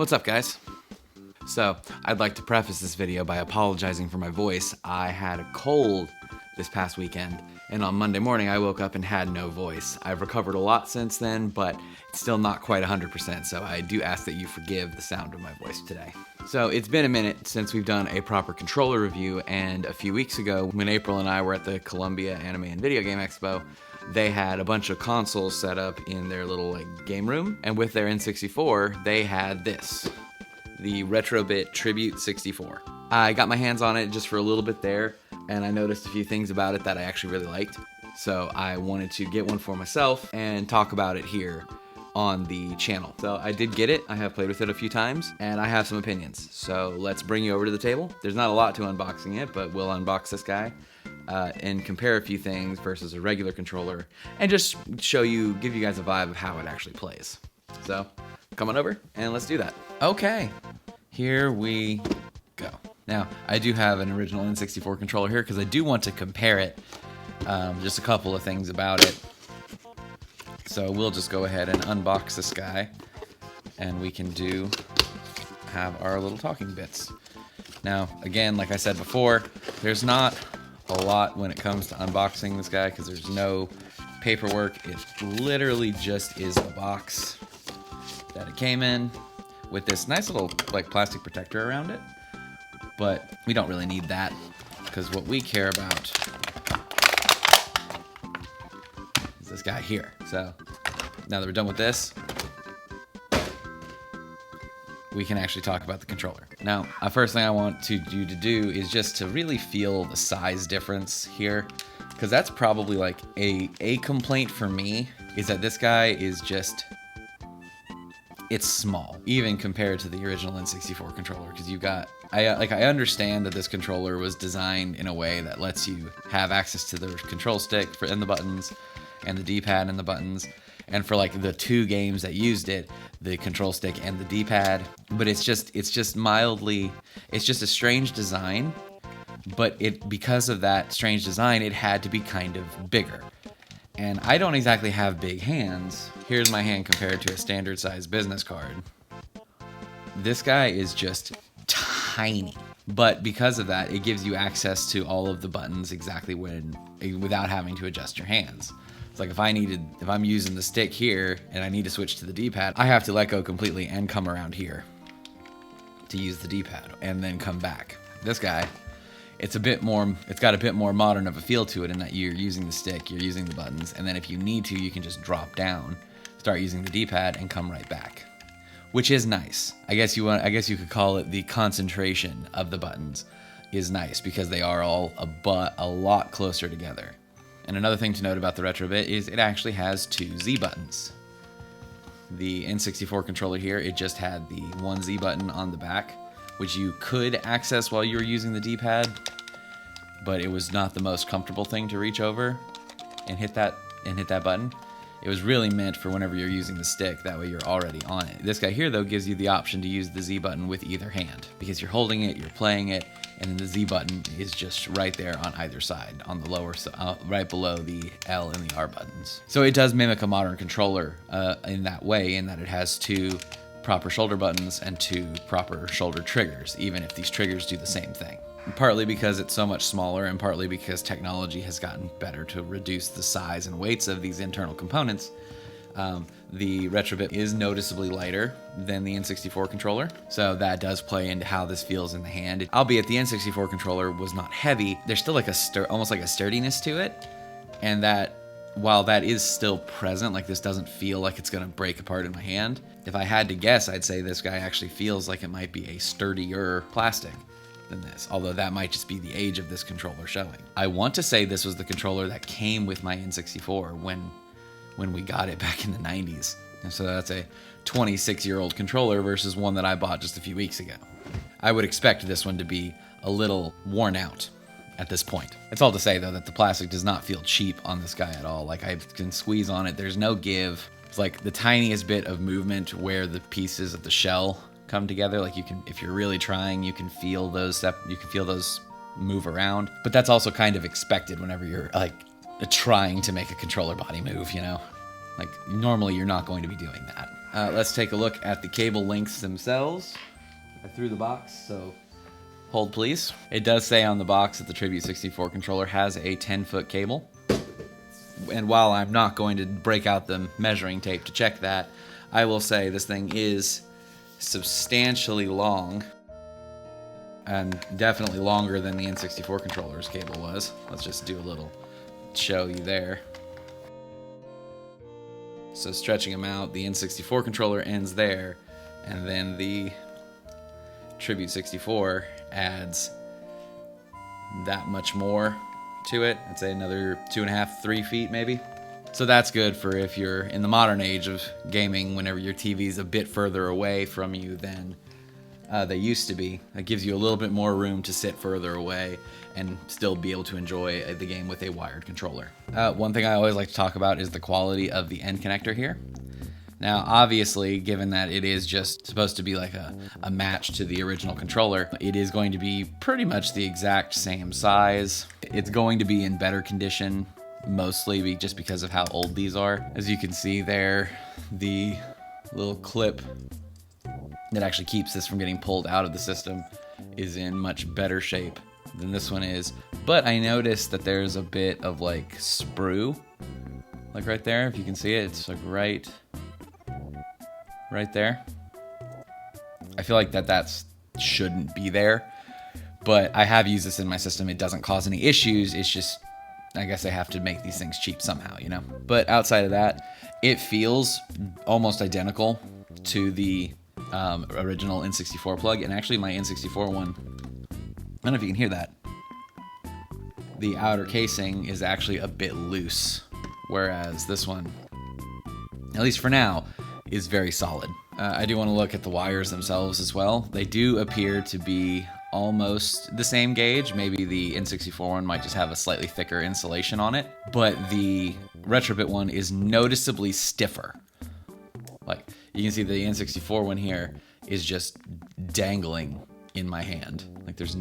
What's up, guys? So, I'd like to preface this video by apologizing for my voice. I had a cold this past weekend, and on Monday morning I woke up and had no voice. I've recovered a lot since then, but it's still not quite 100%, so I do ask that you forgive the sound of my voice today. So, it's been a minute since we've done a proper controller review, and a few weeks ago, when April and I were at the Columbia Anime and Video Game Expo, they had a bunch of consoles set up in their little game room, and with their N64, they had this, the RetroBit Tribute 64. I got my hands on it just for a little bit there, and I noticed a few things about it that I actually really liked, so I wanted to get one for myself and talk about it here on the channel. So I did get it, I have played with it a few times, and I have some opinions. So let's bring you over to the table. There's not a lot to unboxing it, but we'll unbox this guy and compare a few things versus a regular controller, and just give you guys a vibe of how it actually plays. So come on over and let's do that. Okay, here we go. Now, I do have an original N64 controller here because I do want to compare it. Just a couple of things about it. So we'll just go ahead and unbox this guy, and we can have our little talking bits. Now, again, like I said before, there's not a lot when it comes to unboxing this guy because there's no paperwork. It literally just is a box that it came in with this nice little plastic protector around it, but we don't really need that because what we care about is this guy here. So now that we're done with this, we can actually talk about the controller. Now, first thing I want you to do is just to really feel the size difference here, because that's probably like a complaint for me, is that this guy is just, it's small, even compared to the original N64 controller, because I understand that this controller was designed in a way that lets you have access to the control stick and the buttons, and the D-pad and the buttons, and for like the two games that used it, the control stick and the D-pad, but it's just a strange design, but because of that strange design, it had to be kind of bigger. And I don't exactly have big hands. Here's my hand compared to a standard size business card. This guy is just tiny, but because of that, it gives you access to all of the buttons exactly without having to adjust your hands. It's like if I'm using the stick here and I need to switch to the D-pad, I have to let go completely and come around here to use the D-pad and then come back. This guy, it's got a bit more modern of a feel to it in that you're using the stick, you're using the buttons, and then if you need to, you can just drop down, start using the D-pad, and come right back, which is nice. I guess you could call it the concentration of the buttons is nice because they are all a lot closer together. And another thing to note about the RetroBit is it actually has two Z buttons. The N64 controller here, it just had the one Z button on the back, which you could access while you were using the D-pad, but it was not the most comfortable thing to reach over and hit that button. It was really meant for whenever you're using the stick, that way you're already on it. This guy here, though, gives you the option to use the Z button with either hand, because you're holding it, you're playing it, and then the Z button is just right there on either side, on the lower side, right below the L and the R buttons. So it does mimic a modern controller in that way, in that it has two proper shoulder buttons and two proper shoulder triggers, even if these triggers do the same thing. Partly because it's so much smaller, and partly because technology has gotten better to reduce the size and weights of these internal components, the RetroBit is noticeably lighter than the N64 controller, so that does play into how this feels in the hand. Albeit the N64 controller was not heavy, there's still like almost like a sturdiness to it, and that while that is still present, like this doesn't feel like it's gonna break apart in my hand. If I had to guess, I'd say this guy actually feels like it might be a sturdier plastic than this, although that might just be the age of this controller showing. I want to say this was the controller that came with my N64 when we got it back in the 90s. And so that's a 26-year-old controller versus one that I bought just a few weeks ago. I would expect this one to be a little worn out at this point. It's all to say, though, that the plastic does not feel cheap on this guy at all. Like, I can squeeze on it, there's no give. It's like the tiniest bit of movement where the pieces of the shell come together. Like, you can, if you're really trying, you can feel those move around. But that's also kind of expected whenever you're like trying to make a controller body move, you know? Like, normally you're not going to be doing that. Let's take a look at the cable lengths themselves. I threw the box, so hold please. It does say on the box that the Tribute 64 controller has a 10-foot cable. And while I'm not going to break out the measuring tape to check that, I will say this thing is substantially long, and definitely longer than the N64 controller's cable was. Let's just do a little show you there. So stretching them out, the N64 controller ends there, and then the Tribute 64 adds that much more to it. I'd say another 2.5, 3 feet maybe. So that's good for if you're in the modern age of gaming, whenever your TV's a bit further away from you than they used to be. It gives you a little bit more room to sit further away and still be able to enjoy the game with a wired controller. One thing I always like to talk about is the quality of the end connector here. Now, obviously, given that it is just supposed to be like a match to the original controller, it is going to be pretty much the exact same size. It's going to be in better condition, mostly just because of how old these are. As you can see there, the little clip that actually keeps this from getting pulled out of the system is in much better shape than this one is. But I noticed that there's a bit of like sprue, like right there, if you can see it, it's like right there. I feel like that shouldn't be there, but I have used this in my system. It doesn't cause any issues. It's just, I guess they have to make these things cheap somehow, you know? But outside of that, it feels almost identical to the original N64 plug, and actually my N64 one, I don't know if you can hear that. The outer casing is actually a bit loose, whereas this one, at least for now, is very solid. I do want to look at the wires themselves as well. They do appear to be almost the same gauge. Maybe the N64 one might just have a slightly thicker insulation on it, but the RetroBit one is noticeably stiffer. Like, you can see the N64 one here is just dangling in my hand. Like, there's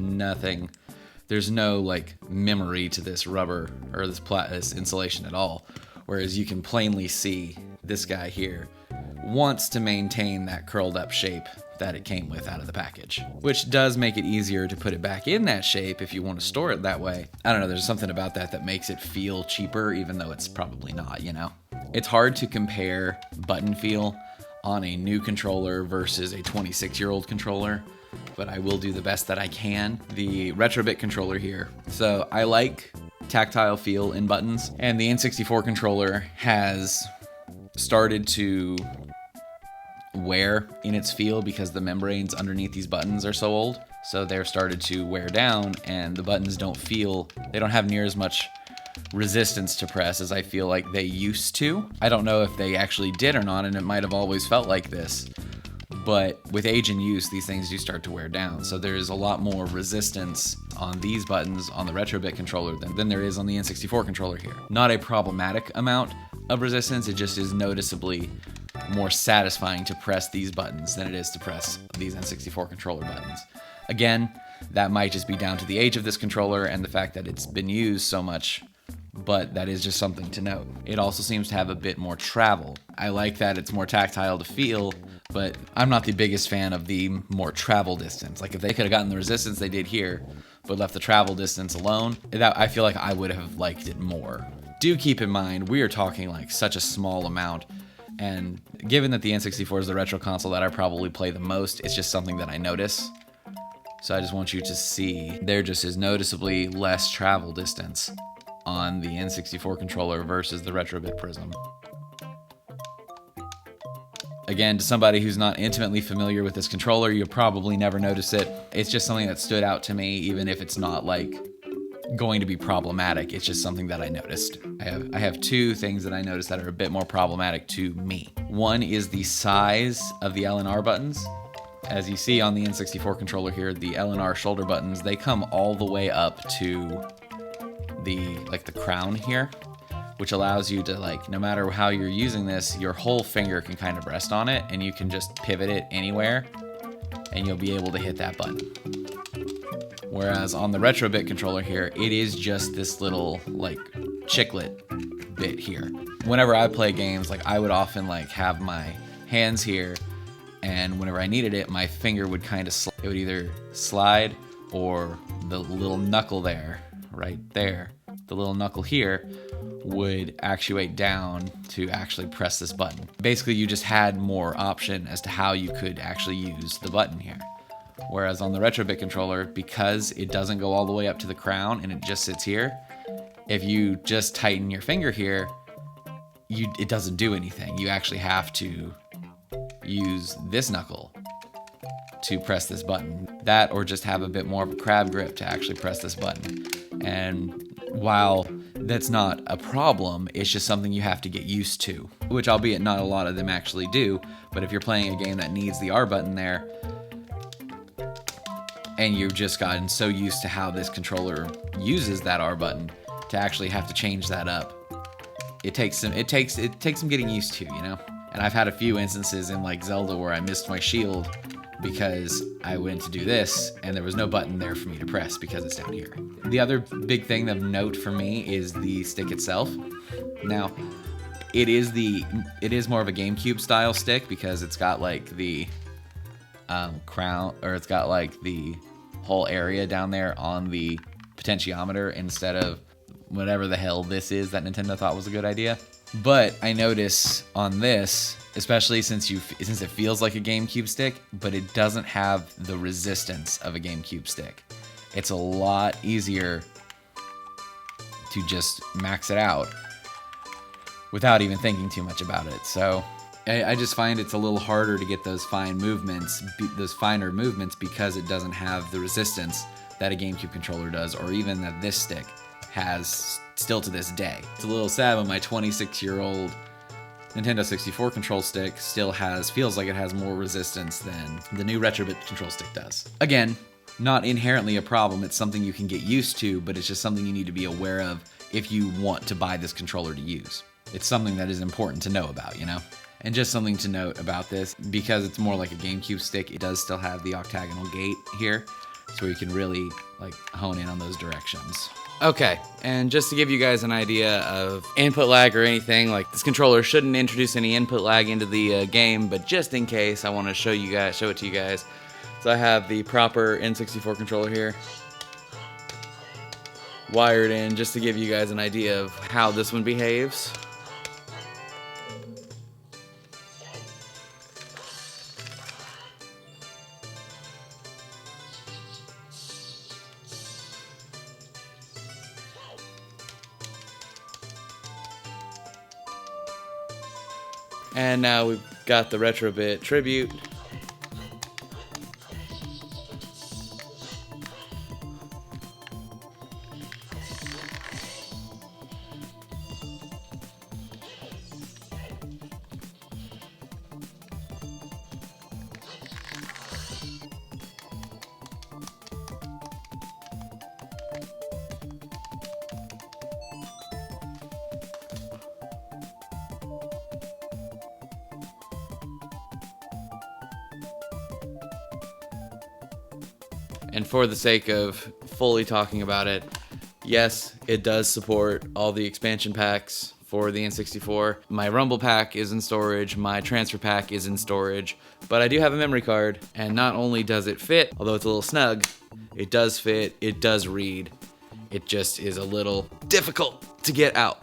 no like memory to this rubber or this insulation at all. Whereas you can plainly see this guy here wants to maintain that curled up shape that it came with out of the package, which does make it easier to put it back in that shape if you want to store it that way. I don't know, there's something about that makes it feel cheaper, even though it's probably not, you know? It's hard to compare button feel on a new controller versus a 26-year-old controller, but I will do the best that I can. The RetroBit controller here. So I like tactile feel in buttons, and the N64 controller has started to wear in its feel because the membranes underneath these buttons are so old. So they're started to wear down, and the buttons they don't have near as much resistance to press as I feel like they used to. I don't know if they actually did or not, and it might have always felt like this, but with age and use, these things do start to wear down. So there's a lot more resistance on these buttons on the RetroBit controller than there is on the N64 controller here. Not a problematic amount of resistance, it just is noticeably more satisfying to press these buttons than it is to press these N64 controller buttons. Again, that might just be down to the age of this controller and the fact that it's been used so much, but that is just something to note. It also seems to have a bit more travel. I like that it's more tactile to feel, but I'm not the biggest fan of the more travel distance. Like, if they could have gotten the resistance they did here, but left the travel distance alone, I feel like I would have liked it more. Do keep in mind, we are talking like such a small amount, and given that the N64 is the retro console that I probably play the most, it's just something that I notice. So I just want you to see there just is noticeably less travel distance on the N64 controller versus the RetroBit Prism. Again, to somebody who's not intimately familiar with this controller, you'll probably never notice it. It's just something that stood out to me, even if it's not like going to be problematic. It's just something that I noticed. I have two things that I noticed that are a bit more problematic to me. One is the size of the L and R buttons. As you see on the N64 controller here, the L and R shoulder buttons, they come all the way up to the crown here, which allows you to, no matter how you're using this, your whole finger can kind of rest on it, and you can just pivot it anywhere, and you'll be able to hit that button. Whereas on the RetroBit controller here, it is just this little, chiclet bit here. whenever I play games, like I would often like have my hands here, and whenever I needed it, my finger would kind of it would either slide, or the little knuckle there, right there, the little knuckle here would actuate down to actually press this button. Basically, you just had more option as to how you could actually use the button here. Whereas on the RetroBit controller, because it doesn't go all the way up to the crown and it just sits here, if you just tighten your finger here, it doesn't do anything. You actually have to use this knuckle to press this button. That, or just have a bit more of a crab grip to actually press this button. And while that's not a problem, it's just something you have to get used to, which albeit not a lot of them actually do, but if you're playing a game that needs the R button there, and you've just gotten so used to how this controller uses that R button, to actually have to change that up, it takes some getting used to, you know? And I've had a few instances in like Zelda where I missed my shield because I went to do this and there was no button there for me to press because it's down here. The other big thing of note for me is the stick itself. Now, it is more of a GameCube style stick because it's got like the crown, or it's got like the whole area down there on the potentiometer instead of whatever the hell this is that Nintendo thought was a good idea. But I notice on this, especially since it feels like a GameCube stick, but it doesn't have the resistance of a GameCube stick. It's a lot easier to just max it out without even thinking too much about it. So I just find it's a little harder to get those finer movements because it doesn't have the resistance that a GameCube controller does, or even that this stick has still to this day. It's a little sad when my 26-year-old Nintendo 64 control stick still feels like it has more resistance than the new RetroBit control stick does. Again, not inherently a problem. It's something you can get used to, but it's just something you need to be aware of if you want to buy this controller to use. It's something that is important to know about, you know? And just something to note about this, because it's more like a GameCube stick, it does still have the octagonal gate here, so you can really like hone in on those directions. Okay, and just to give you guys an idea of input lag or anything, like this controller shouldn't introduce any input lag into the game, but just in case, I want to show it to you guys. So I have the proper N64 controller here, wired in, just to give you guys an idea of how this one behaves. And now we've got the RetroBit Tribute. And for the sake of fully talking about it, yes, it does support all the expansion packs for the N64. My Rumble pack is in storage, my transfer pack is in storage, but I do have a memory card, and not only does it fit, although it's a little snug, it does fit, it does read. It just is a little difficult to get out.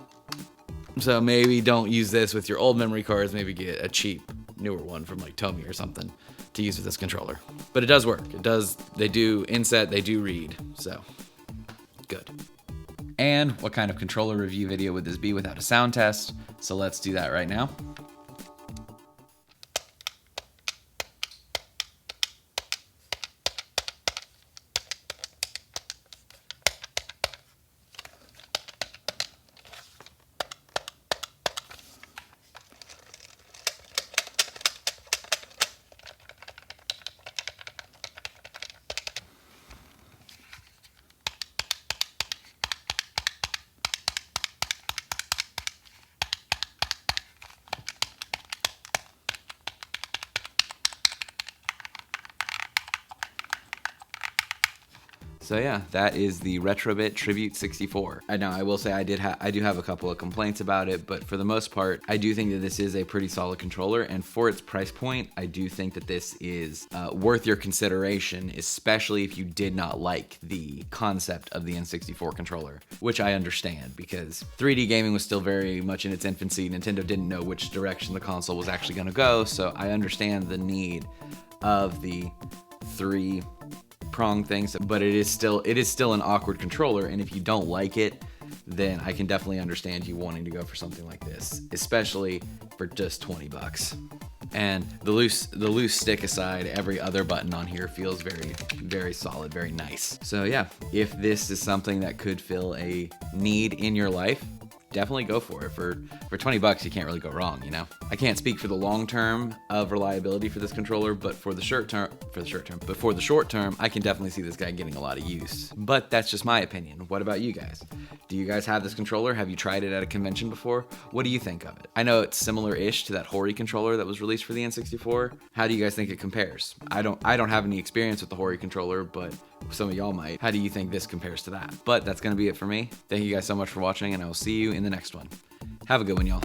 So maybe don't use this with your old memory cards, maybe get a cheap, newer one from like Tomy or something to use with this controller. But it does work. They do inset, they do read, so good. And what kind of controller review video would this be without a sound test? So let's do that right now. So yeah, that is the RetroBit Tribute 64. I know I will say I do have a couple of complaints about it, but for the most part, I do think that this is a pretty solid controller, and for its price point, I do think that this is worth your consideration, especially if you did not like the concept of the N64 controller, which I understand because 3D gaming was still very much in its infancy. Nintendo didn't know which direction the console was actually going to go, so I understand the need of the 3-prong things, but it is still an awkward controller, and if you don't like it, then I can definitely understand you wanting to go for something like this, especially for just 20 bucks. And the loose stick aside, every other button on here feels very, very solid, very nice. So yeah, if this is something that could fill a need in your life, definitely go for it. For 20 bucks, you can't really go wrong, you know? I can't speak for the long term of reliability for this controller, but for the short term, I can definitely see this guy getting a lot of use. But that's just my opinion. What about you guys? Do you guys have this controller? Have you tried it at a convention before? What do you think of it? I know it's similar-ish to that Hori controller that was released for the N64. How do you guys think it compares? I don't have any experience with the Hori controller, but some of y'all might. How do you think this compares to that? But that's gonna be it for me. Thank you guys so much for watching, and I will see you in the next one. Have a good one, y'all.